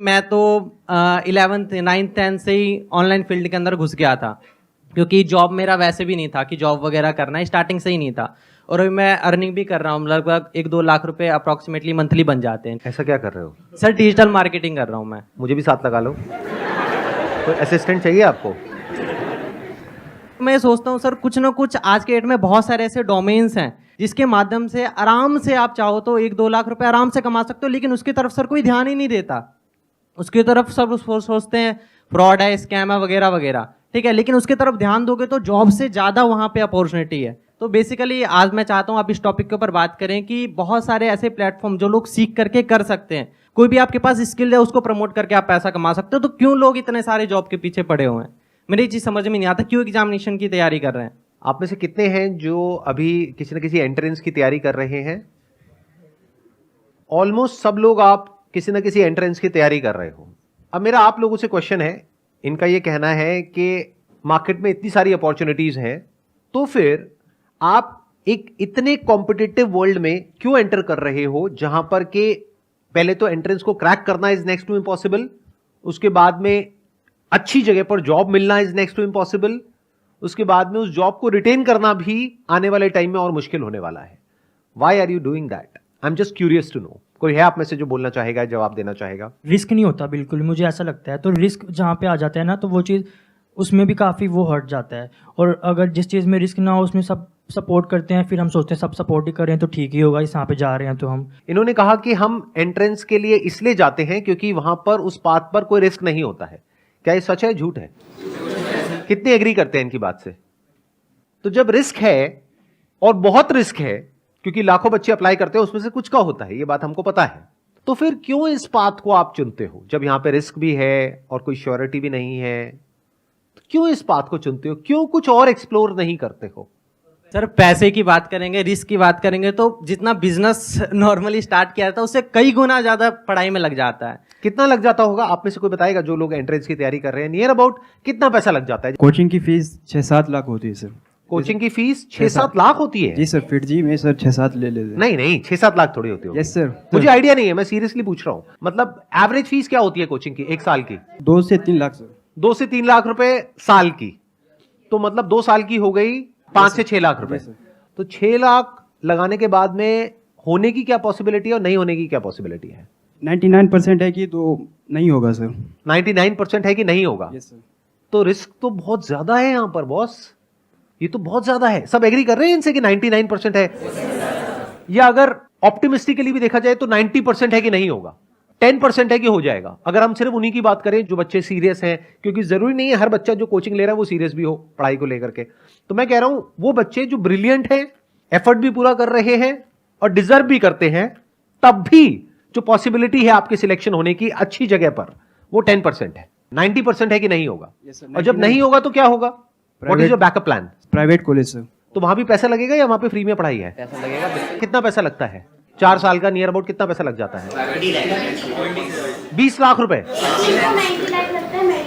मैं तो 11th 9th 10th से ही ऑनलाइन फील्ड के अंदर घुस गया था, क्योंकि जॉब मेरा वैसे भी नहीं था कि जॉब वगैरह करना है, स्टार्टिंग से ही नहीं था। और अभी मैं अर्निंग भी कर रहा हूँ, लगभग 1-2 लाख रुपए अप्रॉक्सीमेटली मंथली बन जाते हैं। ऐसा क्या कर रहे हो? सर डिजिटल मार्केटिंग कर रहा हूँ मैं। मुझे भी साथ लगा लो। कोई असिस्टेंट चाहिए आपको? मैं सोचता हूँ सर, कुछ ना कुछ आज के डेट में बहुत सारे ऐसे डोमेन्स हैं जिसके माध्यम से आराम से आप चाहो तो 1-2 लाख रुपए आराम से कमा सकते हो, लेकिन उसकी तरफ सर कोई ध्यान ही नहीं देता। उसकी तरफ सब सोचते हैं फ्रॉड है, स्कैम है वगैरह वगैरह, ठीक है, लेकिन उसकी तरफ ध्यान दोगे तो जॉब से ज़्यादा वहाँ पे अपॉर्चुनिटी है। तो बेसिकली आज मैं चाहता हूँ आप इस टॉपिक के ऊपर बात करें कि बहुत सारे ऐसे प्लेटफॉर्म जो लोग सीख करके कर सकते हैं। कोई भी आपके पास स्किल है उसको प्रमोट करके आप पैसा कमा सकते हो, तो क्यों लोग इतने सारे जॉब के पीछे पड़े हुए हैं? मेरी चीज़ समझ में नहीं आता, क्यों एग्जामिनेशन की तैयारी कर रहे हैं? आप में से कितने हैं जो अभी किसी न किसी एंट्रेंस की तैयारी कर रहे हैं? ऑलमोस्ट सब लोग आप किसी न किसी एंट्रेंस की तैयारी कर रहे हो। अब मेरा आप लोगों से क्वेश्चन है, इनका ये कहना है कि मार्केट में इतनी सारी अपॉर्चुनिटीज हैं, तो फिर आप एक इतने कॉम्पिटिटिव वर्ल्ड में क्यों एंटर कर रहे हो, जहां पर के पहले तो एंट्रेंस को क्रैक करना इज नेक्स्ट टू इम्पॉसिबल, उसके बाद में अच्छी जगह पर जॉब मिलना इज नेक्स्ट टू इम्पॉसिबल, उसके बाद में उस जॉब को रिटेन करना भी आने वाले टाइम में और मुश्किल होने वाला है। Why are you doing that? I am just curious to know. कोई है आप में से जो बोलना चाहेगा, जवाब देना चाहेगा? रिस्क नहीं होता बिल्कुल, मुझे ऐसा लगता है। तो रिस्क जहाँ पे आ जाता है ना, तो वो चीज़ उसमें भी काफ़ी वो हट जाता है। और अगर जिस चीज़ में रिस्क ना हो उसमें सब सपोर्ट करते हैं, फिर हम सोचते हैं सब सपोर्ट ही करें तो ठीक ही होगा, इस यहाँ पे जा रहे हैं तो हम। इन्होंने कहा कि हम एंट्रेंस के लिए इसलिए जाते हैं क्योंकि वहां पर उस पाथ पर कोई रिस्क नहीं होता है। क्या ये सच है, झूठ है? कितने एग्री करते हैं इनकी बात से? तो जब रिस्क है, और बहुत रिस्क है, क्योंकि लाखों बच्चे अप्लाई करते हैं, उसमें से कुछ का होता है, ये बात हमको पता है, तो फिर क्यों इस पाथ को आप चुनते हो? जब यहां पे रिस्क भी है और कोई श्योरिटी भी नहीं है, तो क्यों इस पाथ को चुनते हो? क्यों कुछ और एक्सप्लोर नहीं करते हो? सर पैसे की बात करेंगे, रिस्क की बात करेंगे, तो जितना बिजनेस नॉर्मली स्टार्ट किया था उससे कई गुना ज्यादा पढ़ाई में लग जाता है। कितना लग जाता होगा? आप में से कोई बताएगा जो लोग एंट्रेंस की तैयारी कर रहे हैं, नियर अबाउट कितना पैसा लग जाता है? कोचिंग की फीस 6-7 लाख होती है सर। कोचिंग की फीस 6-7 लाख होती है? जी सर, फिर जी में सर 6-7 ले लेते हैं। नहीं नहीं, 6-7 लाख थोड़ी होती है। Yes sir. मुझे आइडिया नहीं है, मैं सीरियसली पूछ रहा हूँ। मतलब एवरेज फीस क्या होती है कोचिंग की एक साल की? 2 से 3 लाख सर। 2 से 3 लाख रुपए साल की, तो मतलब 2 साल की हो गई 5 से 6 लाख रुपए। तो 6 लाख लगाने के बाद में होने की क्या पॉसिबिलिटी है और नहीं होने की क्या पॉसिबिलिटी है? 99% है कि तो नहीं होगा सर। 99% है कि नहीं होगा? Yes sir. तो रिस्क तो बहुत ज्यादा है यहां पर बॉस, ये तो बहुत ज्यादा है। सब एग्री कर रहे हैं इनसे कि 99% है? या अगर ऑप्टिमिस्टिकली भी देखा जाए तो 90% है कि नहीं होगा, 10% है कि हो जाएगा। अगर हम सिर्फ उन्हीं की बात करें जो बच्चे सीरियस हैं, क्योंकि जरूरी नहीं है हर बच्चा जो कोचिंग ले रहा है वो सीरियस भी हो पढ़ाई को लेकर के। तो मैं कह रहा हूं वो बच्चे जो ब्रिलियंट हैं, एफर्ट भी पूरा कर रहे हैं और डिजर्व भी करते हैं, तब भी जो पॉसिबिलिटी है आपके सिलेक्शन होने की अच्छी जगह पर, वो 10% है। 90% है कि नहीं होगा? Yes, sir, और जब नहीं होगा तो क्या होगा? What is your backup plan? Private college sir. तो वहां भी पैसा लगेगा या वहां पे फ्री में पढ़ाई है? पैसा लगेगा। कितना पैसा लगता है? 4 साल का नियर अबाउट कितना पैसा लग जाता है? 20 लाख रुपए।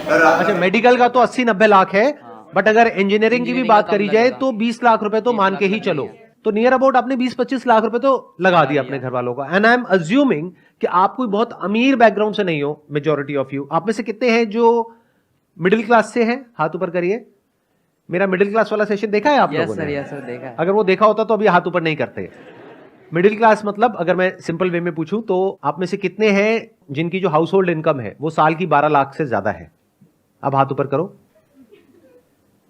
अच्छा, मेडिकल का तो 80-90 लाख है, बट अगर इंजीनियरिंग की भी बात करी जाए तो 20 लाख रुपए तो मान के ही चलो। तो नियर अबाउट आपने 20-25 लाख रुपए तो लगा दिया अपने घर वालों का। एंड आई एम अज्यूमिंग कि आप कोई बहुत अमीर बैकग्राउंड से नहीं हो, मेजॉरिटी ऑफ यू। आप में से कितने हैं जो मिडिल क्लास से हैं? हाथ ऊपर करिए। मेरा मिडिल क्लास वाला सेशन देखा है आप लोगों ने? यस सर, देखा है। अगर वो देखा होता तो अभी हाथ ऊपर नहीं करते। मिडिल क्लास मतलब अगर मैं सिंपल वे में पूछूं तो आप में से कितने हैं जिनकी जो हाउस होल्ड इनकम है वो साल की 12 लाख से ज्यादा है? अब हाथ ऊपर करो।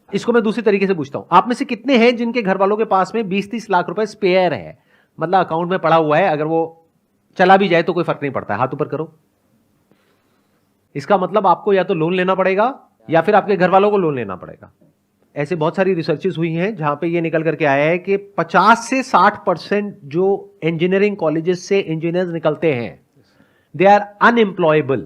इसको मैं दूसरी तरीके से पूछता हूं, आप में से कितने हैं जिनके घर वालों के पास में 20-30 लाख रुपए स्पेयर है, मतलब अकाउंट में पड़ा हुआ है, अगर वो चला भी जाए तो कोई फर्क नहीं पड़ता है? हाथ ऊपर करो। इसका मतलब आपको या तो लोन लेना पड़ेगा या फिर आपके घर वालों को लोन लेना पड़ेगा। ऐसे बहुत सारी रिसर्चेस हुई हैं जहां पे ये निकल करके आया है कि 50 से 60% जो इंजीनियरिंग कॉलेजेस से इंजीनियर्स निकलते हैं, दे आर अनएम्प्लॉयबल।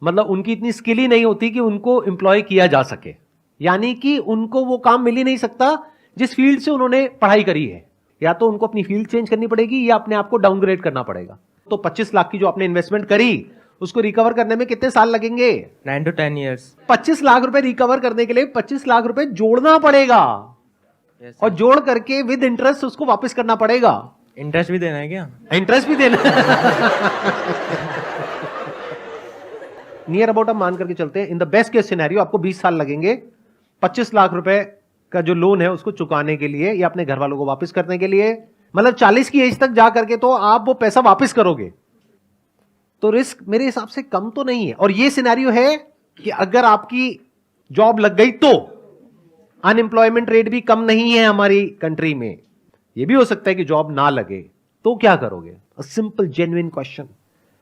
मतलब उनकी इतनी स्किल ही नहीं होती कि उनको एम्प्लॉय किया जा सके, यानी कि उनको वो काम मिल ही नहीं सकता जिस फील्ड से उन्होंने पढ़ाई करी है। या तो उनको अपनी फील्ड चेंज करनी पड़ेगी या अपने आप को डाउनग्रेड करना पड़ेगा। तो 25 लाख की जो आपने इन्वेस्टमेंट करी, उसको रिकवर करने में कितने साल लगेंगे? 9 to 10 years। 25 लाख रुपए रिकवर करने के लिए 25 लाख रुपए जोड़ना पड़ेगा। और जोड़ करके विद इंटरेस्ट उसको वापस करना पड़ेगा। इंटरेस्ट भी देना है क्या? इंटरेस्ट भी देना नियर अबाउट हम मान करके चलते हैं, in the best case scenario आपको 20 साल लगेंगे 25 लाख रुपए का जो लोन है उसको चुकाने के लिए या अपने घर वालों को वापस करने के लिए। मतलब 40 की एज तक जा करके तो आप वो पैसा वापस करोगे, तो रिस्क मेरे हिसाब से कम तो नहीं है। और ये सिनेरियो है कि अगर आपकी जॉब लग गई तो अनएम्प्लॉयमेंट रेट भी कम नहीं है हमारी कंट्री में। ये भी हो सकता है कि जॉब ना लगे, तो क्या करोगे? A simple genuine question.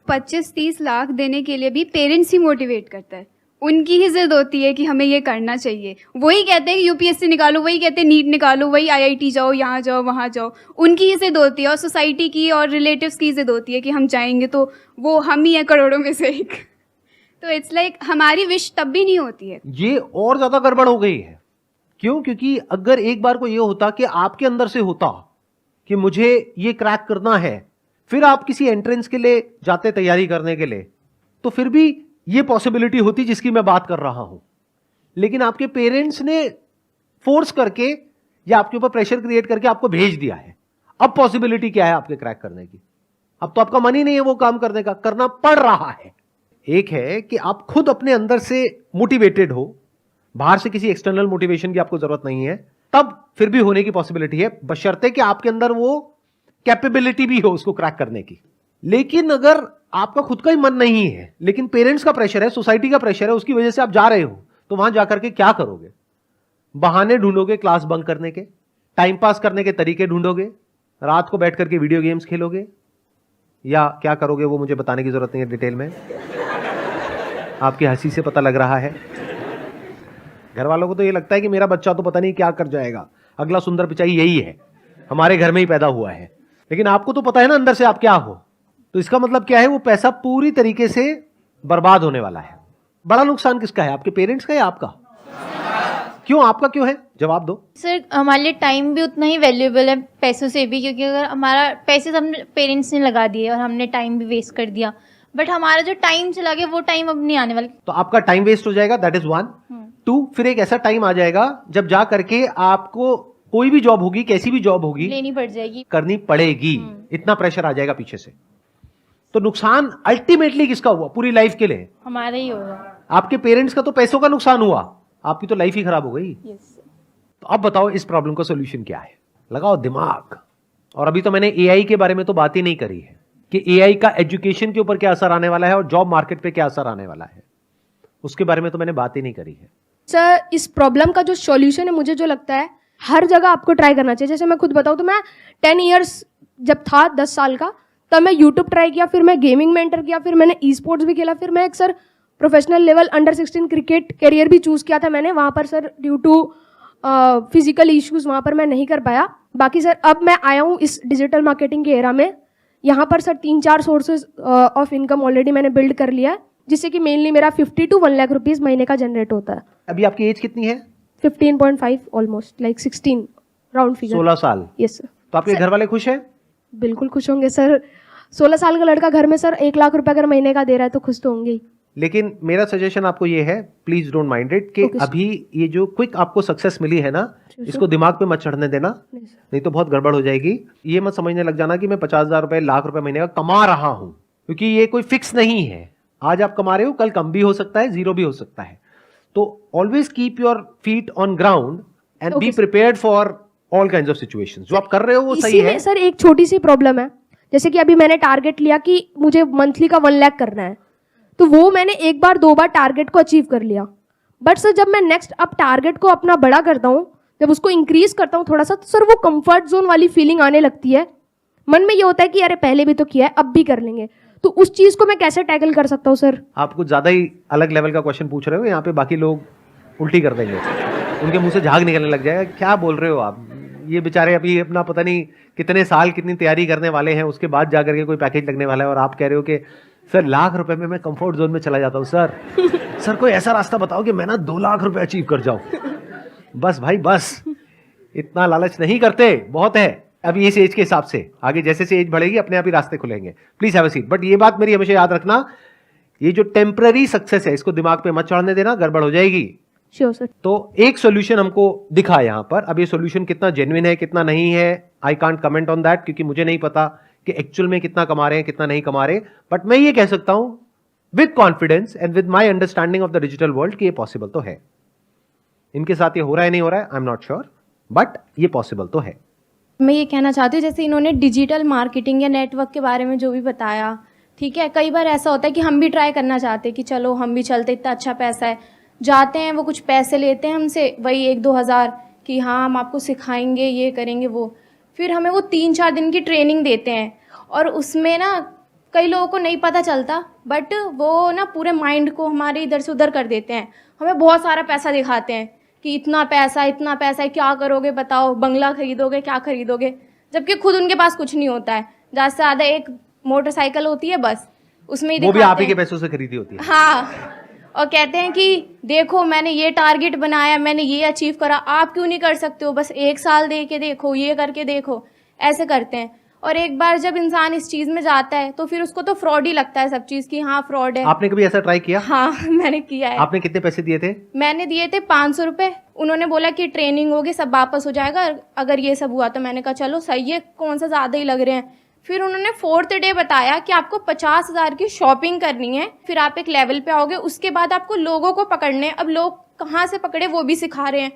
25-30 lakh देने के लिए भी पेरेंट्स ही मोटिवेट करता है, उनकी ही जिद होती है कि हमें ये करना चाहिए। वही कहते हैं कि यूपीएससी निकालो, वही कहते हैं नीट निकालो, वही आईआईटी जाओ, यहाँ जाओ, वहाँ जाओ। उनकी ही जिद होती है और सोसाइटी की और रिलेटिव्स की जिद होती है कि हम जाएंगे तो वो हम ही हैं करोड़ों में से एक। तो इट्स लाइक हमारी विश तब भी नहीं होती है। ये और ज्यादा गड़बड़ हो गई है। क्यों? क्योंकि अगर एक बार को ये होता कि आपके अंदर से होता कि मुझे ये क्रैक करना है, फिर आप किसी एंट्रेंस के लिए जाते तैयारी करने के लिए, तो फिर भी ये पॉसिबिलिटी होती जिसकी मैं बात कर रहा हूं। लेकिन आपके पेरेंट्स ने फोर्स करके या आपके ऊपर प्रेशर क्रिएट करके आपको भेज दिया है। अब पॉसिबिलिटी क्या है आपके क्रैक करने की? अब तो आपका मन ही नहीं है वो काम करने का, करना पड़ रहा है। एक है कि आप खुद अपने अंदर से मोटिवेटेड हो, बाहर से किसी एक्सटर्नल मोटिवेशन की आपको जरूरत नहीं है, तब फिर भी होने की पॉसिबिलिटी है, बशर्ते कि आपके अंदर वो कैपेबिलिटी भी हो उसको क्रैक करने की। लेकिन अगर आपका खुद का ही मन नहीं है, लेकिन पेरेंट्स का प्रेशर है, सोसाइटी का प्रेशर है, उसकी वजह से आप जा रहे हो, तो वहां जाकर के क्या करोगे? बहाने ढूंढोगे क्लास बंक करने के, टाइम पास करने के तरीके ढूंढोगे, रात को बैठ करके वीडियो गेम्स खेलोगे, या क्या करोगे वो मुझे बताने की जरूरत नहीं है डिटेल में, आपकी हंसी से पता लग रहा है। घर वालों को तो ये लगता है कि मेरा बच्चा तो पता नहीं क्या कर जाएगा, अगला सुंदर पिचाई यही है, हमारे घर में ही पैदा हुआ है। लेकिन आपको तो पता है ना अंदर से आप क्या हो, तो इसका मतलब क्या है? वो पैसा पूरी तरीके से बर्बाद होने वाला है। बड़ा नुकसान किसका है, आपके पेरेंट्स का या आपका? क्यों? आपका क्यों है? जवाब दो। सर हमारे लिए टाइम भी उतना ही वैल्यूएबल है पैसों से भी, क्योंकि अगर हमारा पैसे हमने पेरेंट्स ने लगा दिए और हमने टाइम भी वेस्ट कर दिया, बट हमारा जो टाइम चला गया वो टाइम अब नहीं आने वाला। तो आपका टाइम वेस्ट हो जाएगा, दैट इज 1। 2, फिर एक ऐसा टाइम आ जाएगा जब जा करके आपको कोई भी जॉब होगी, कैसी भी जॉब होगी, लेनी पड़ जाएगी, करनी पड़ेगी। इतना प्रेशर आ जाएगा पीछे से। तो नुकसान अल्टीमेटली किसका हुआ पूरी लाइफ के लिए? हमारा ही होगा। आपके पेरेंट्स का तो पैसों का नुकसान हुआ, आपकी तो लाइफ ही खराब हो गई। यस। तो अब बताओ इस प्रॉब्लम का सोल्यूशन क्या है? लगाओ दिमाग। और अभी तो मैंने एआई के बारे में तो बात ही नहीं करी है कि एआई का एजुकेशन के ऊपर क्या असर आने वाला है और जॉब मार्केट पे क्या असर आने वाला है, उसके बारे में तो मैंने बात ही नहीं करी है। सर इस प्रॉब्लम का जो सॉल्यूशन है, मुझे जो लगता है हर जगह आपको ट्राई करना चाहिए। जैसे मैं खुद बताऊँ तो मैं 10 इयर्स जब था 10 साल का, तब मैं यूट्यूब ट्राई किया, फिर मैं गेमिंग में एंटर किया, फिर मैंने ई स्पोर्ट्स भी खेला, फिर मैं एक sir professional level under 16 cricket career भी चूज़ किया था मैंने। वहाँ पर sir due to physical issues वहाँ पर मैं नहीं कर पाया। बाकी सर अब मैं आया हूँ इस डिजिटल मार्केटिंग के एरा में, यहाँ पर sir 3-4 sources of income already मैंने बिल्ड कर लिया है, जिससे कि मेनली मेरा 50 to 1 लाख रुपीज़ महीने का जनरेट होता है। अभी आपकी एज कितनी है? 15.5 ऑलमोस्ट लाइक 16 राउंड फिगर। 16 साल। Yes sir. तो आपके घर वाले खुश हैं? बिल्कुल खुश होंगे सर। 16 साल का लड़का घर में सर 1 लाख रुपए अगर महीने का दे रहा है तो खुश तो होंगे ही। लेकिन मेरा सजेशन आपको ये है, प्लीज डोंट माइंड इट, कि अभी ये जो क्विक आपको सक्सेस मिली है ना, इसको दिमाग पे मत चढ़ने देना, नहीं तो बहुत गड़बड़ हो जाएगी। ये मत समझने लग जाना कि मैं 50,000 रुपए, लाख रुपए महीने का कमा रहा हूं, क्योंकि ये कोई फिक्स नहीं है। आज आप कमा रहे हो, कल कम भी हो सकता है, जीरो भी हो सकता है। तो always keep your feet on ground and be prepared for all kinds of situations. जो आप कर रहे हो वो सही है। सर एक छोटी सी प्रॉब्लम है, जैसे कि अभी मैंने टारगेट लिया कि मुझे मंथली का 1 लाख करना है, तो वो मैंने 1 बार 2 बार टारगेट को अचीव कर लिया। बट सर जब मैं नेक्स्ट अब टारगेट को अपना बड़ा करता हूँ, जब उसको इंक्रीज करता हूँ थोड़ा सा, तो सर वो कंफर्ट जोन वाली फीलिंग आने लगती है। मन में ये होता है कि अरे पहले भी तो किया है, अब भी कर लेंगे। तो उस चीज को मैं कैसे टैकल कर सकता हूँ सर? आप कुछ ज्यादा ही अलग लेवल का क्वेश्चन पूछ रहे हो, यहाँ पे बाकी लोग उल्टी कर देंगे, उनके मुंह से झाग निकलने लग जाएगा। क्या बोल रहे हो आप? ये बेचारे अभी अपना पता नहीं कितने साल कितनी तैयारी करने वाले हैं, उसके बाद जाकर के कोई पैकेज लगने वाला है, और आप कह रहे हो कि सर लाख रुपए में मैं कंफर्ट जोन में चला जाता हूँ। सर कोई ऐसा रास्ता बताओ कि मैं ना 2 लाख रुपए अचीव कर जाऊं। बस भाई बस, इतना लालच नहीं करते, बहुत है अभी इस एज के हिसाब से। आगे जैसे से एज बढ़ेगी अपने आप ही रास्ते खुलेंगे। Please have a seat. But ये बात मेरी हमेशा याद रखना, ये जो टेम्पररी सक्सेस है इसको दिमाग पे मत चढ़ने देना, गड़बड़ हो जाएगी। Sure sir. तो एक सॉल्यूशन हमको दिखा यहाँ पर। अब ये सॉल्यूशन कितना जेन्युइन है कितना नहीं है, I can't comment on that, क्योंकि मुझे नहीं पता कि एक्चुअल में कितना कमा रहे हैं कितना नहीं कमा रहे। बट मैं ये कह सकता हूं with confidence and with my understanding of the digital world कि ये पॉसिबल तो है। इनके साथ ये हो रहा है नहीं हो रहा है आई एम नॉट श्योर, बट ये पॉसिबल तो है। मैं ये कहना चाहती हूँ, जैसे इन्होंने डिजिटल मार्केटिंग या नेटवर्क के बारे में जो भी बताया, ठीक है, कई बार ऐसा होता है कि हम भी ट्राई करना चाहते हैं कि चलो हम भी चलते, इतना अच्छा पैसा है, जाते हैं, वो कुछ पैसे लेते हैं हमसे, वही 1-2 हज़ार कि हाँ हम आपको सिखाएंगे, ये करेंगे वो, फिर हमें वो 3-4 दिन की ट्रेनिंग देते हैं और उसमें ना कई लोगों को नहीं पता चलता, बट वो ना पूरे माइंड को हमारे इधर से उधर कर देते हैं। हमें बहुत सारा पैसा दिखाते हैं कि इतना पैसा है, क्या करोगे बताओ, बंगला खरीदोगे, क्या खरीदोगे, जबकि खुद उनके पास कुछ नहीं होता है। ज़्यादा से ज़्यादा एक मोटरसाइकिल होती है बस, उसमें ही वो भी दिखाते आप ही के हैं। पैसों से खरीदी होती है। हाँ, और कहते हैं कि देखो मैंने ये टारगेट बनाया, मैंने ये अचीव करा, आप क्यों नहीं कर सकते हो, बस 1 साल दे के देखो, ये करके देखो, ऐसे करते हैं। और एक बार जब इंसान इस चीज़ में जाता है तो फिर उसको तो फ्रॉड ही लगता है सब चीज़ की, हाँ फ्रॉड है। आपने कभी ऐसा ट्राई किया? हाँ मैंने किया है। आपने कितने पैसे दिए थे? मैंने दिए थे 500 रुपये। उन्होंने बोला कि ट्रेनिंग होगी, सब वापस हो जाएगा अगर ये सब हुआ, तो मैंने कहा चलो सही है, कौन सा ज़्यादा ही लग रहे हैं। फिर उन्होंने 4th डे बताया कि आपको 50,000 की शॉपिंग करनी है, फिर आप एक लेवल पे आओगे, उसके बाद आपको लोगों को पकड़ने। अब लोग कहाँ से पकड़े वो भी सिखा रहे हैं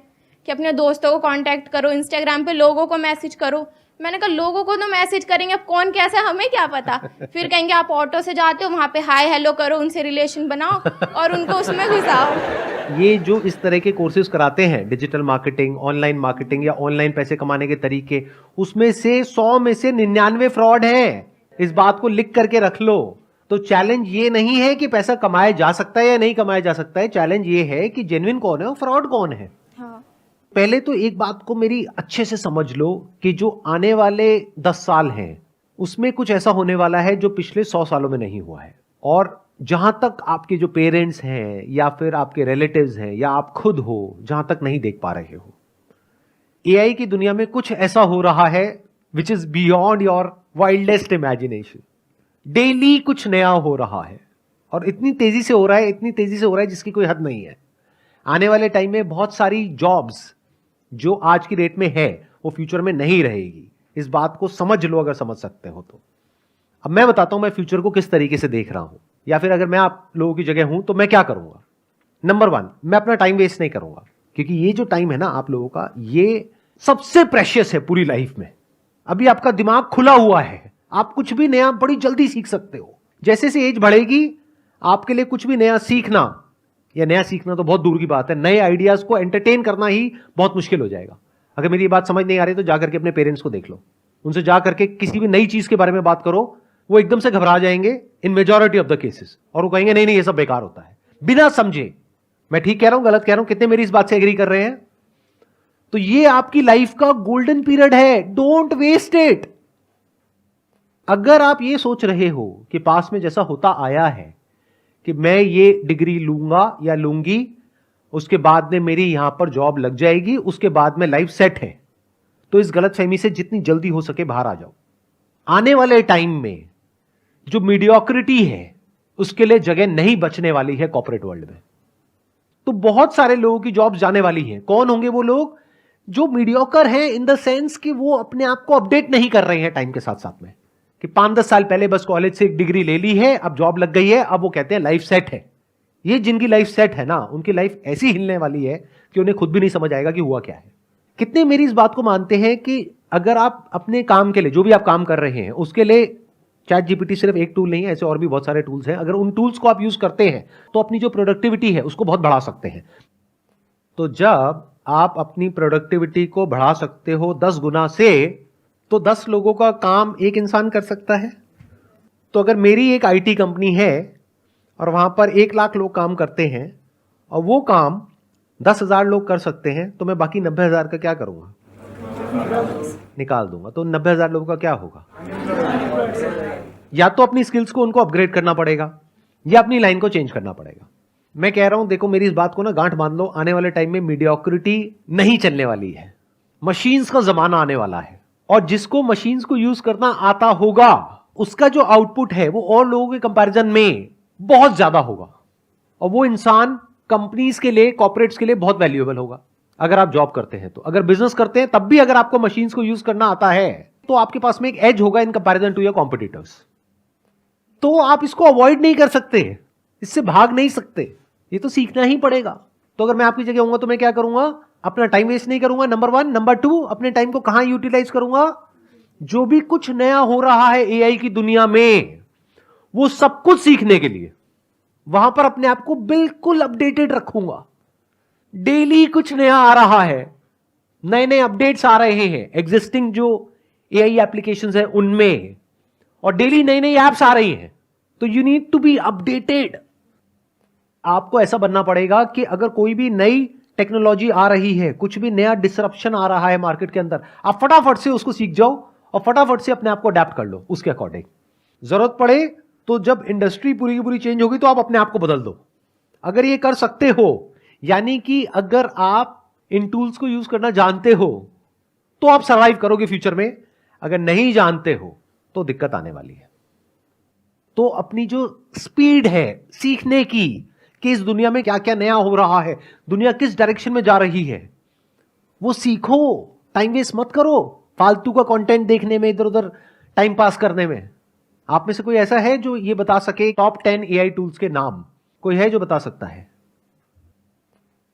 कि अपने दोस्तों को कांटेक्ट करो, इंस्टाग्राम पे लोगों को मैसेज करो। मैंने कहा लोगों को तो मैसेज करेंगे, अब कौन कैसा है हमें क्या पता। फिर कहेंगे आप ऑटो से जाते हो, वहाँ पे हाय हेलो करो, उनसे रिलेशन बनाओ और उनको उसमें घुसाओ। ये जो इस तरह के कोर्सेज कराते हैं, डिजिटल मार्केटिंग, ऑनलाइन मार्केटिंग या ऑनलाइन पैसे कमाने के तरीके, उसमें से 100 में से 99 फ्रॉड है। इस बात को लिख करके रख लो। तो चैलेंज ये नहीं है कि पैसा कमाया जा सकता है या नहीं कमाया जा सकता है, चैलेंज ये है कि जेन्युइन कौन है और फ्रॉड कौन है। हाँ। पहले तो एक बात को मेरी अच्छे से समझ लो कि जो आने वाले 10 साल हैं उसमें कुछ ऐसा होने वाला है जो पिछले 100 सालों में नहीं हुआ है। और जहां तक आपके जो पेरेंट्स हैं या फिर आपके रिलेटिव्स हैं या आप खुद हो, जहां तक नहीं देख पा रहे हो, एआई की दुनिया में कुछ ऐसा हो रहा है which is beyond your wildest imagination. Daily कुछ नया हो रहा है और इतनी तेजी से हो रहा है, इतनी तेजी से हो रहा है जिसकी कोई हद नहीं है। आने वाले टाइम में बहुत सारी जॉब्स जो आज की डेट में है वो फ्यूचर में नहीं रहेगी। इस बात को समझ लो अगर समझ सकते हो तो। अब मैं बताता हूं मैं फ्यूचर को किस तरीके से देख रहा हूं, या फिर अगर मैं आप लोगों की जगह हूं तो मैं क्या करूंगा। नंबर 1, मैं अपना टाइम वेस्ट नहीं करूंगा, क्योंकि ये जो टाइम है ना आप लोगों का, ये सबसे प्रेशियस है पूरी लाइफ में। अभी आपका दिमाग खुला हुआ है, आप कुछ भी नया बड़ी जल्दी सीख सकते हो। जैसे से एज बढ़ेगी आपके लिए कुछ भी नया सीखना, या नया सीखना तो बहुत दूर की बात है, नए आइडियाज को एंटरटेन करना ही बहुत मुश्किल हो जाएगा। अगर मेरी बात समझ नहीं आ रही तो जाकर के अपने पेरेंट्स को देख लो, उनसे जाकर के किसी भी नई चीज के बारे में बात करो, वो एकदम से घबरा जाएंगे इन मेजॉरिटी ऑफ द केसेस, और वो कहेंगे नहीं नहीं ये सब बेकार होता है, बिना समझे। मैं ठीक कह रहा हूं गलत कह रहा हूं, कितने मेरी इस बात से एग्री कर रहे हैं? तो ये आपकी लाइफ का गोल्डन पीरियड है, डोंट वेस्ट इट। अगर आप ये सोच रहे हो कि पास में जैसा होता आया है कि मैं ये डिग्री लूंगा या लूंगी, उसके बाद में मेरी यहां पर जॉब लग जाएगी, उसके बाद में लाइफ सेट है, तो इस गलतफहमी से जितनी जल्दी हो सके बाहर आ जाओ। आने वाले टाइम में जो मीडियोक्रिटी है उसके लिए जगह नहीं बचने वाली है कॉर्पोरेट वर्ल्ड में। तो बहुत सारे लोगों की जॉब जाने वाली है। कौन होंगे वो लोग? जो मीडियोकर हैं इन द सेंस कि वो अपने आप को अपडेट नहीं कर रहे हैं टाइम के साथ साथ में, कि 5-10 साल पहले बस कॉलेज से एक डिग्री ले ली है, अब जॉब लग गई है, अब वो कहते हैं लाइफ सेट है। ये जिनकी लाइफ सेट है ना, उनकी लाइफ ऐसी हिलने वाली है कि उन्हें खुद भी नहीं समझ आएगा कि हुआ क्या है। कितने मेरी इस बात को मानते हैं कि अगर आप अपने काम के लिए, जो भी आप काम कर रहे हैं उसके लिए, चैट जीपीटी सिर्फ एक टूल नहीं है, ऐसे और भी बहुत सारे टूल्स हैं, अगर उन टूल्स को आप यूज करते हैं तो अपनी जो प्रोडक्टिविटी है उसको बहुत बढ़ा सकते हैं। तो जब आप अपनी प्रोडक्टिविटी को बढ़ा सकते हो 10 गुना से, तो 10 लोगों का काम एक इंसान कर सकता है। तो अगर मेरी एक आईटी कंपनी है और वहां पर 1 लाख लोग काम करते हैं और वो काम 10,000 लोग कर सकते हैं, तो मैं बाकी 90,000 का क्या करूंगा? निकाल दूंगा। तो 90,000 लोगों का क्या होगा? या तो अपनी स्किल्स को उनको अपग्रेड करना पड़ेगा या अपनी लाइन को चेंज करना पड़ेगा। मैं कह रहा हूं, देखो मेरी इस बात को ना गांठ बांध लो, आने वाले टाइम में मीडियोक्रिटी नहीं चलने वाली है, मशीन्स का जमाना आने वाला है, और जिसको मशीन्स को यूज करना आता होगा उसका जो आउटपुट है वो और लोगों के कंपैरिजन में बहुत ज्यादा होगा, और वो इंसान कंपनीज के लिए, कॉर्पोरेट्स के लिए बहुत वैल्यूएबल होगा। अगर आप जॉब करते हैं तो, अगर बिजनेस करते हैं तब भी अगर आपको मशीन्स को यूज करना आता है तो आपके पास में एक एज होगा in comparison to your competitors. तो आप इसको अवॉइड नहीं कर सकते। इससे भाग नहीं सकते, ये तो सीखना ही पड़ेगा। तो अगर मैं आपकी जगह होऊंगा तो मैं क्या करूंगा, अपना टाइम वेस्ट नहीं करूंगा, नंबर 1। नंबर 2, अपने टाइम को कहां यूटिलाइज करूंगा, जो भी कुछ नया हो रहा है एआई की दुनिया में, वो सब कुछ सीखने के लिए वहां पर अपने आप को बिल्कुल अपडेटेड रखूंगा। डेली कुछ नया आ रहा है, नए नए अपडेट्स आ रहे हैं एग्जिस्टिंग जो एआई एप्लीकेशंस है उनमें, और डेली नई नई एप्स आ रही हैं। तो you need to be updated. आपको ऐसा बनना पड़ेगा कि अगर कोई भी नई टेक्नोलॉजी आ रही है, कुछ भी नया डिसरप्शन आ रहा है मार्केट के अंदर, आप फटाफट से उसको सीख जाओ और फटाफट से अपने आप को अडेप्ट कर लो उसके अकॉर्डिंग। जरूरत पड़े तो जब इंडस्ट्री पूरी की पूरी चेंज होगी तो आप अपने आप को बदल दो। अगर ये कर सकते हो, यानी कि अगर आप इन टूल्स को यूज करना जानते हो तो आप सर्वाइव करोगे फ्यूचर में। अगर नहीं जानते हो तो दिक्कत आने वाली है। तो अपनी जो स्पीड है सीखने की कि इस दुनिया में क्या क्या नया हो रहा है, दुनिया किस डायरेक्शन में जा रही है, वो सीखो। टाइम वेस्ट मत करो फालतू का कंटेंट देखने में, इधर उधर टाइम पास करने में। आप में से कोई ऐसा है जो ये बता सके टॉप 10 एआई टूल्स के नाम? कोई है जो बता सकता है?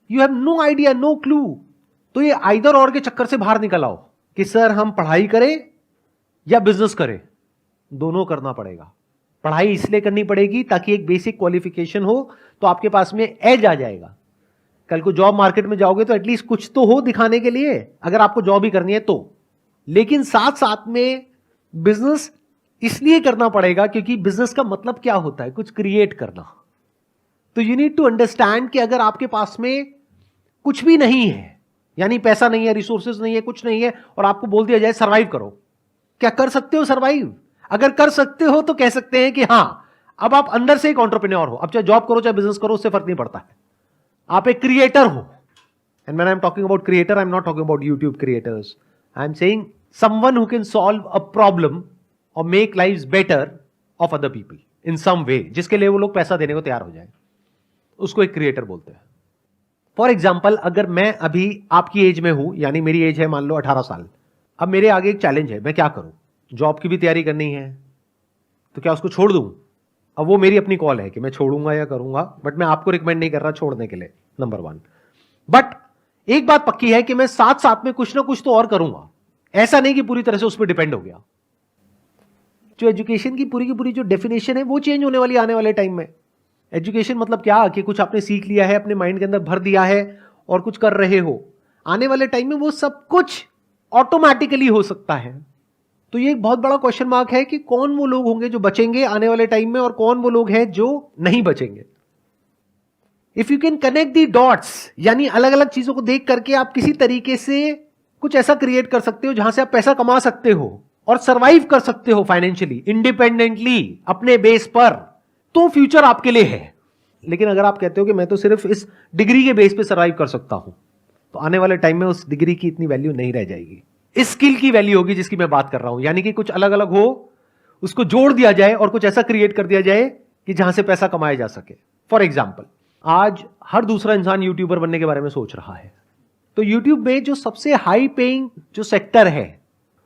You have no idea, no clue. तो ये आइदर और के चक्कर से बाहर निकल आओ कि सर हम पढ़ाई करें या बिजनेस करें। दोनों करना पड़ेगा। पढ़ाई इसलिए करनी पड़ेगी ताकि एक बेसिक क्वालिफिकेशन हो, तो आपके पास में एज आ जाएगा। कल को जॉब मार्केट में जाओगे तो एटलीस्ट कुछ तो हो दिखाने के लिए, अगर आपको जॉब ही करनी है तो। लेकिन साथ साथ में बिजनेस इसलिए करना पड़ेगा क्योंकि बिजनेस का मतलब क्या होता है, कुछ क्रिएट करना। तो यू नीड टू अंडरस्टैंड कि अगर आपके पास में कुछ भी नहीं है, यानी पैसा नहीं है, रिसोर्सेज नहीं है, कुछ नहीं है, और आपको बोल दिया जाए सर्वाइव करो, क्या कर सकते हो सर्वाइव? अगर कर सकते हो तो कह सकते हैं कि हां, अब आप अंदर से एक एंटरप्रेन्योर हो। अब चाहे जॉब करो चाहे बिजनेस करो, उससे फर्क नहीं पड़ता है, आप एक क्रिएटर हो। And when I am talking about creator, I am not talking about YouTube creators, I am saying someone who can solve a problem और make lives better off other people in some way, जिसके लिए वो लोग पैसा देने को तैयार हो जाए, उसको एक क्रिएटर बोलते हैं। फॉर एग्जाम्पल, अगर मैं अभी आपकी एज में हूं, यानी मेरी एज है मान लो 18 साल, अब मेरे आगे एक चैलेंज है, मैं क्या करूं? जॉब की भी तैयारी करनी है, तो क्या उसको छोड़ दूं? अब वो मेरी अपनी कॉल है कि मैं छोड़ूंगा या करूंगा, बट मैं आपको रिकमेंड नहीं कर रहा छोड़ने के लिए, नंबर 1। बट एक बात पक्की है कि मैं साथ साथ में कुछ ना कुछ तो और करूंगा। ऐसा नहीं कि पूरी तरह से उस पर डिपेंड हो गया। जो एजुकेशन की पूरी जो डेफिनेशन है वो चेंज होने वाली आने वाले टाइम में। एजुकेशन मतलब क्या कि कुछ आपने सीख लिया है, अपने माइंड के अंदर भर दिया है और कुछ कर रहे हो। आने वाले टाइम में वो सब कुछ ऑटोमेटिकली हो सकता है। तो ये एक बहुत बड़ा क्वेश्चन मार्क है कि कौन वो लोग होंगे जो बचेंगे आने वाले टाइम में और कौन वो लोग हैं जो नहीं बचेंगे। If you can connect the dots, यानी अलग अलग चीजों को देख करके आप किसी तरीके से कुछ ऐसा क्रिएट कर सकते हो जहां से आप पैसा कमा सकते हो और सरवाइव कर सकते हो फाइनेंशियली, इंडिपेंडेंटली, अपने बेस पर, तो फ्यूचर आपके लिए है। लेकिन अगर आप कहते हो कि मैं तो सिर्फ इस डिग्री के बेस पे सरवाइव कर सकता हूं, तो आने वाले टाइम में उस डिग्री की इतनी वैल्यू नहीं रह जाएगी। इस स्किल की वैल्यू होगी जिसकी मैं बात कर रहा हूं, यानी कि कुछ अलग अलग हो, उसको जोड़ दिया जाए और कुछ ऐसा क्रिएट कर दिया जाए कि जहां से पैसा कमाया जा सके। फॉर एग्जाम्पल, आज हर दूसरा इंसान यूट्यूबर बनने के बारे में सोच रहा है। तो यूट्यूब में जो सबसे हाई पेइंग जो सेक्टर है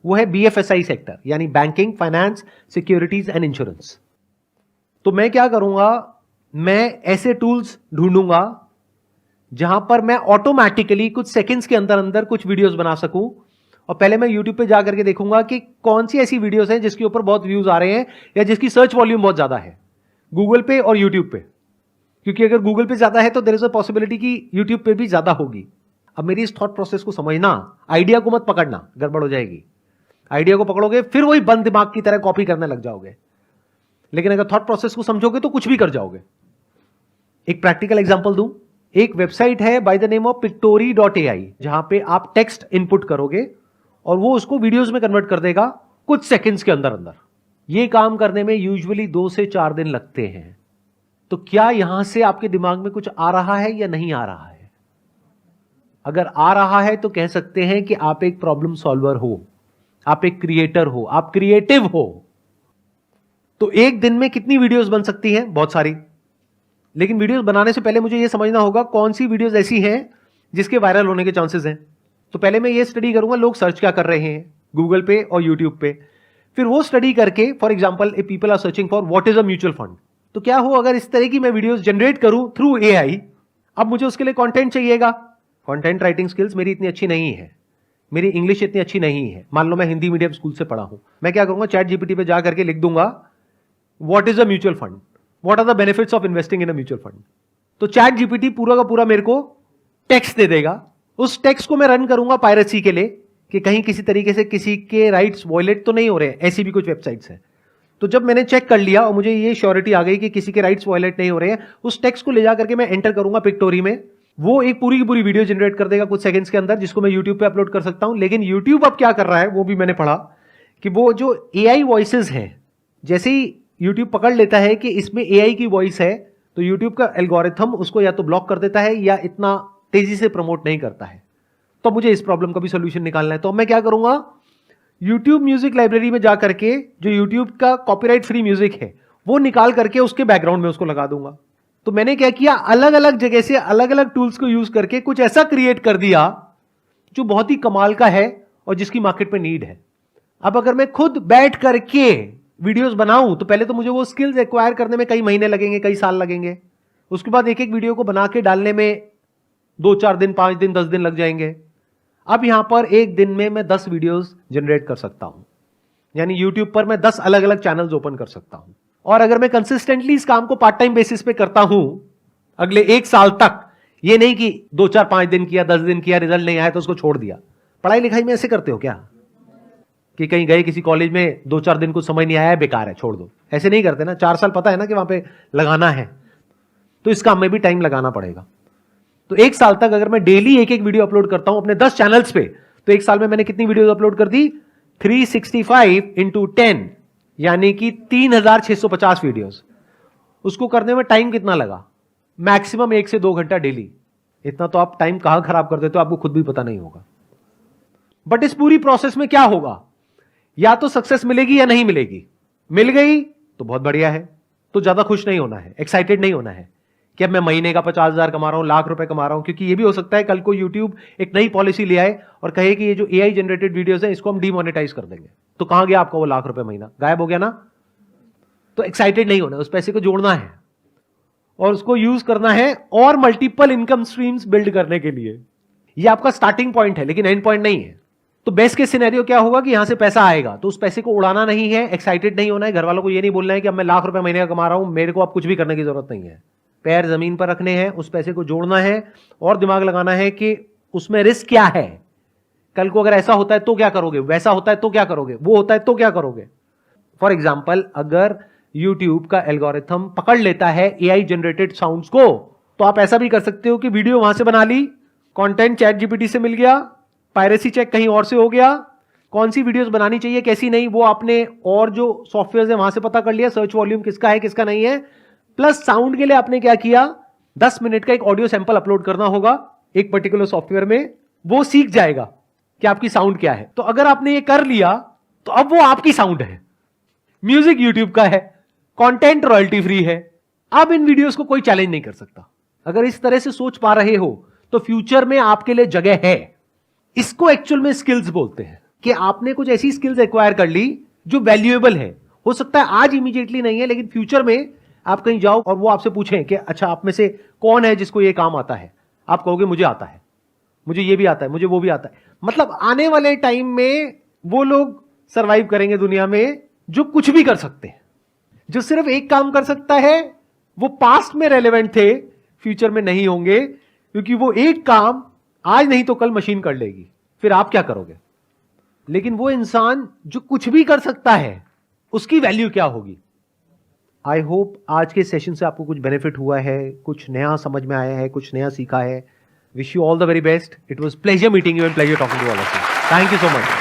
वो है BFSI सेक्टर, यानी banking, finance, securities and insurance. तो मैं क्या करूंगा, मैं ऐसे टूल्स ढूंढूंगा जहां पर मैं ऑटोमेटिकली कुछ सेकंड्स के अंदर अंदर कुछ वीडियोस बना सकूं। और पहले मैं यूट्यूब पे जाकर के देखूंगा कि कौन सी ऐसी वीडियोस हैं जिसके ऊपर बहुत व्यूज आ रहे हैं या जिसकी सर्च वॉल्यूम बहुत ज्यादा है, गूगल पे और यूट्यूब पे। क्योंकि अगर गूगल पे ज्यादा है तो देयर इज अ पॉसिबिलिटी कि यूट्यूब पे भी ज्यादा होगी। अब मेरी इस थॉट प्रोसेस को समझना, आइडिया को मत पकड़ना, गड़बड़ हो जाएगी। आइडिया को पकड़ोगे फिर वही बंद दिमाग की तरह कॉपी करने लग जाओगे। लेकिन अगर थॉट प्रोसेस को समझोगे तो कुछ भी कर जाओगे। एक प्रैक्टिकल एग्जांपल दूं, एक वेबसाइट है by the name of pictory.ai, जहां पे आप टेक्स्ट इनपुट करोगे और वो उसको वीडियोस में कन्वर्ट कर देगा कुछ सेकंड्स के अंदर अंदर। ये काम करने में यूजुअली 2 से 4 दिन लगते हैं। तो क्या यहां से आपके दिमाग में कुछ आ रहा है या नहीं आ रहा है? अगर आ रहा है तो कह सकते हैं कि आप एक प्रॉब्लम सॉल्वर हो, आप एक क्रिएटर हो, आप क्रिएटिव हो। तो एक दिन में कितनी वीडियोस बन सकती हैं? बहुत सारी। लेकिन वीडियोस बनाने से पहले मुझे यह समझना होगा कौन सी वीडियोस ऐसी हैं जिसके वायरल होने के चांसेस हैं। तो पहले मैं ये स्टडी करूंगा लोग सर्च क्या कर रहे हैं गूगल पे और यूट्यूब पे। फिर वो स्टडी करके, for example if people are searching for what is a mutual fund, तो क्या हो अगर इस तरह की मैं वीडियोस जनरेट करूं थ्रू एआई। अब मुझे उसके लिए कंटेंट चाहिएगा। कंटेंट राइटिंग स्किल्स मेरी इतनी अच्छी नहीं है, मेरी इंग्लिश इतनी अच्छी नहीं है। मान लो मैं हिंदी मीडियम स्कूल से पढ़ा हूं, मैं क्या करूंगा, चैट जीपीटी पे जा करके लिख दूंगा what is a mutual fund, what are the benefits of investing in a mutual fund. तो चैट जीपीटी पूरा का पूरा मेरे को टेक्स्ट दे देगा। उस टेक्स्ट को मैं रन करूंगा पायरेसी के लिए कि कहीं किसी तरीके से किसी के राइट्स वॉयलेट तो नहीं हो रहे हैं। ऐसी भी कुछ वेबसाइट्स हैं। तो जब मैंने चेक कर लिया और मुझे ये श्योरिटी आ गई कि किसी के राइट्स वॉयलेट नहीं हो रहे हैं, उस टेक्स्ट को ले जा करके मैं एंटर करूंगा पिक्टोरी में, वो एक पूरी की पूरी वीडियो जनरेट कर देगा कुछ सेकंड्स के अंदर, जिसको मैं यूट्यूब पे अपलोड कर सकता हूं। लेकिन यूट्यूब अब क्या कर रहा है वो भी मैंने पढ़ा कि वो जो एआई वॉइसेस हैं, जैसे ही यूट्यूब पकड़ लेता है कि इसमें एआई की वॉइस है, तो यूट्यूब का एल्गोरिथम उसको या तो ब्लॉक कर देता है या इतना तेजी से प्रमोट नहीं करता है। तो मुझे इस प्रॉब्लम का भी सोल्यूशन निकालना है। तो मैं क्या करूंगा, यूट्यूब म्यूजिक लाइब्रेरी में जा करके जो यूट्यूब का कॉपीराइट फ्री म्यूजिक है वो निकाल करके उसके बैकग्राउंड में उसको लगा दूंगा। तो मैंने क्या किया, अलग अलग जगह से अलग अलग टूल्स को यूज करके कुछ ऐसा क्रिएट कर दिया जो बहुत ही कमाल का है और जिसकी मार्केट में नीड है। अब अगर मैं खुद बैठ करके वीडियोस बनाऊं तो पहले तो मुझे वो स्किल्स एक्वायर करने में कई महीने लगेंगे, कई साल लगेंगे। उसके बाद एक एक वीडियो को बना के डालने में 2-4 दिन, 5 दिन, 10 दिन लग जाएंगे। अब यहां पर एक दिन में मैं 10 वीडियोस जनरेट कर सकता हूं, यानी यूट्यूब पर मैं 10 अलग अलग चैनल्स ओपन कर सकता हूं। और अगर मैं कंसिस्टेंटली इस काम को पार्ट टाइम बेसिस पे करता हूं अगले 1 साल तक, ये नहीं कि 2-4-5 दिन किया, 10 दिन किया, रिजल्ट नहीं आया तो उसको छोड़ दिया। पढ़ाई लिखाई में ऐसे करते हो क्या कि कहीं गए किसी कॉलेज में, 2-4 दिन कुछ समझ नहीं आया, बेकार है, छोड़ दो, ऐसे नहीं करते ना। 4 साल पता है ना कि वहां पे लगाना है, तो इस काम में भी टाइम लगाना पड़ेगा। तो 1 साल तक अगर मैं डेली एक एक वीडियो अपलोड करता हूं अपने 10 चैनल्स पे, तो 1 साल में मैंने कितनी वीडियोस अपलोड कर दी, 365 इंटू 10, यानी कि 3650 वीडियोस। उसको करने में टाइम कितना लगा, मैक्सिमम 1 से 2 घंटा डेली। इतना तो आप टाइम कहां खराब कर देते हो आपको खुद भी पता नहीं होगा। बट इस पूरी प्रोसेस में क्या होगा, या तो सक्सेस मिलेगी या नहीं मिलेगी। मिल गई तो बहुत बढ़िया है, तो ज्यादा खुश नहीं होना है, एक्साइटेड नहीं होना है कि अब मैं महीने का 50,000 कमा रहा हूं, लाख रुपए कमा रहा हूं। क्योंकि ये भी हो सकता है कल को यूट्यूब एक नई पॉलिसी ले आए और कहे कि ये जो एआई जनरेटेड वीडियोस है इसको हम डीमोनेटाइज कर देंगे, तो कहां गया आपका वो लाख रुपए महीना, गायब हो गया ना। तो एक्साइटेड नहीं होना, उस पैसे को जोड़ना है और उसको यूज करना है और मल्टीपल इनकम स्ट्रीम्स बिल्ड करने के लिए। ये आपका स्टार्टिंग पॉइंट है लेकिन एंड पॉइंट नहीं है। तो बेस्ट केस सिनेरियो क्या होगा कि यहां से पैसा आएगा तो उस पैसे को उड़ाना नहीं है, एक्साइटेड नहीं होना है। घर वालों को ये नहीं बोलना है कि अब मैं लाख रुपए महीने का कमा रहा हूं, मेरे को अब कुछ भी करने की जरूरत नहीं है। पैर जमीन पर रखने हैं, उस पैसे को जोड़ना है और दिमाग लगाना है कि उसमें रिस्क क्या है। कल को अगर ऐसा होता है तो क्या करोगे, वैसा होता है तो क्या करोगे, वो होता है तो क्या करोगे। फॉर एग्जाम्पल, अगर यूट्यूब का एल्गोरिथम पकड़ लेता है एआई जनरेटेड साउंड्स को, तो आप ऐसा भी कर सकते हो कि वीडियो वहां से बना ली, कंटेंट चैट जीपीटी से मिल गया, पायरेसी चेक कहीं और से हो गया, कौन सी वीडियोस बनानी चाहिए कैसी नहीं वो आपने और जो सॉफ्टवेयर है वहां से पता कर लिया, सर्च वॉल्यूम किसका है किसका नहीं है। प्लस साउंड के लिए आपने क्या किया, 10 मिनट का एक ऑडियो सैंपल अपलोड करना होगा एक पर्टिकुलर सॉफ्टवेयर में, वो सीख जाएगा कि आपकी साउंड क्या है। तो अगर आपने ये कर लिया तो अब वो आपकी साउंड है, म्यूजिक यूट्यूब का है, कंटेंट रॉयल्टी फ्री है। अब इन वीडियोस को कोई चैलेंज नहीं कर सकता। अगर इस तरह से सोच पा रहे हो तो फ्यूचर में आपके लिए जगह है। इसको एक्चुअल में स्किल्स बोलते हैं कि आपने कुछ ऐसी स्किल्स एक्वायर कर ली जो वैल्यूएबल है। हो सकता है आज इमीडिएटली नहीं है, लेकिन फ्यूचर में आप कहीं जाओ और वो आपसे पूछें कि अच्छा आप में से कौन है जिसको ये काम आता है, आप कहोगे मुझे आता है, मुझे ये भी आता है, मुझे वो भी आता है। मतलब आने वाले टाइम में वो लोग सरवाइव करेंगे दुनिया में जो कुछ भी कर सकते हैं। जो सिर्फ एक काम कर सकता है वो पास्ट में रेलेवेंट थे, फ्यूचर में नहीं होंगे, क्योंकि वो एक काम आज नहीं तो कल मशीन कर लेगी, फिर आप क्या करोगे। लेकिन वो इंसान जो कुछ भी कर सकता है उसकी वैल्यू क्या होगी। आई होप आज के सेशन से आपको कुछ बेनिफिट हुआ है, कुछ नया समझ में आया है, कुछ नया सीखा है। Wish you all the very best. It was pleasure meeting you and pleasure talking to all of you. Thank you so much.